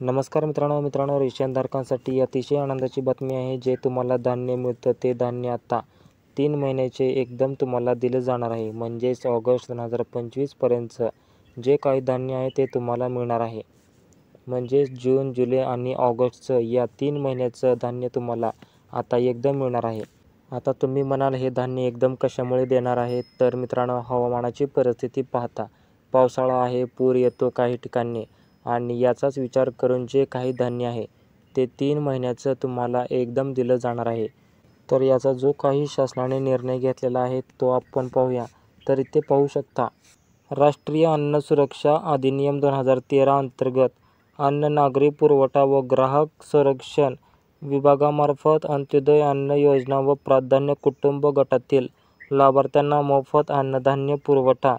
नमस्कार मित्रांनो रेशनधारकांसाठी अतिशय आनंदाची बातमी आहे। जे तुम्हाला धान्य मिळतं ते धान्य आता 3 महिन्याचे एकदम तुम्हाला दिलं जाणार आहे। म्हणजेच ऑगस्ट 2025 पर्यंतचं जे काही धान्य आहे ते तुम्हाला मिळणार आहे। म्हणजेच जून, जुलै आणि ऑगस्टचं या 3 महिन्याचं धान्य तुम्हाला आता एकदम मिळणार आहे। आता तुम्ही म्हणाल हे धान्य एकदम कशामुळे देणार आहे? तर मित्रांनो, हवामानाची परिस्थिती पाहता पावसाळा आहे, पूर येतो काही ठिकाणी आणि याचाच विचार करून जे काही धान्य आहे ते 3 महिन्याचं तुम्हाला एकदम दिलं जाणार आहे। तर याचा जो काही शासनाने निर्णय घेतलेला आहे तो आपण पाहूया। तर इथे पाहू शकता, राष्ट्रीय अन्न सुरक्षा अधिनियम 2013 अंतर्गत अन्न नागरी पुरवठा व ग्राहक संरक्षण विभागामार्फत अंत्योदय अन्न योजना व प्राधान्य कुटुंब गटातील लाभार्थ्यांना मोफत अन्नधान्य पुरवठा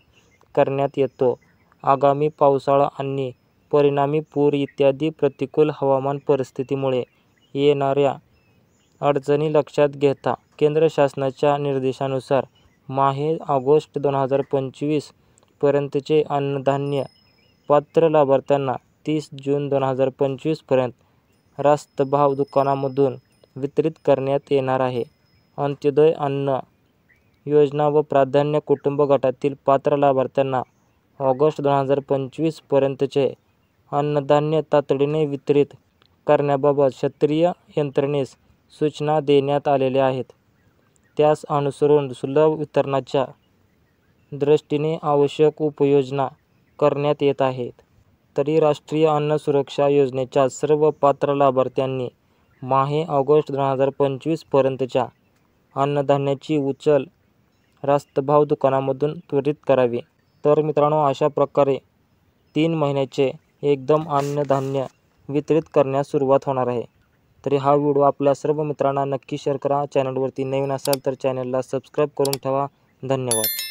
करण्यात येतो। आगामी पावसाळा आणि परिणामी पूर इत्यादी प्रतिकूल हवामान परिस्थितीमुळे येणाऱ्या अडचणी लक्षात घेता केंद्र शासनाच्या निर्देशानुसार माहे-ऑगस्ट 2025 पर्यंतचे अन्नधान्य पात्र लाभार्थ्यांना 30 जून 2025 पर्यंत रास्तभाव दुकानांमधून वितरित करण्यात येणार आहे। अंत्योदय अन्न योजना व प्राधान्य कुटुंब गटातील पात्र लाभार्थ्यांना ऑगस्ट 2025 पर्यंतचे अन्नधान्य तातडीने वितरित करण्याबाबत क्षेत्रीय यंत्रणेस सूचना देण्यात आलेल्या आहेत। त्यास अनुसरून सुलभ वितरणाच्या दृष्टीने आवश्यक उपाययोजना करण्यात येत आहेत। तरी राष्ट्रीय अन्न सुरक्षा योजनेच्या सर्व पात्र लाभार्थ्यांनी माहे-ऑगस्ट 2025 पर्यंतच्या अन्नधान्याची उचल रास्तभाव दुकानांमधून त्वरित करावी। तर मित्रांनो, अशा प्रकारे 3 महिन्याचे एकदम अन्नधान्य वितरित करण्यास सुरुवात होणार आहे। तरी हा व्हिडिओ आपल्या सर्व मित्रांना नक्की शेअर करा। चॅनलवरती नवीन असाल तर चॅनलला सबस्क्राईब करून ठेवा। धन्यवाद।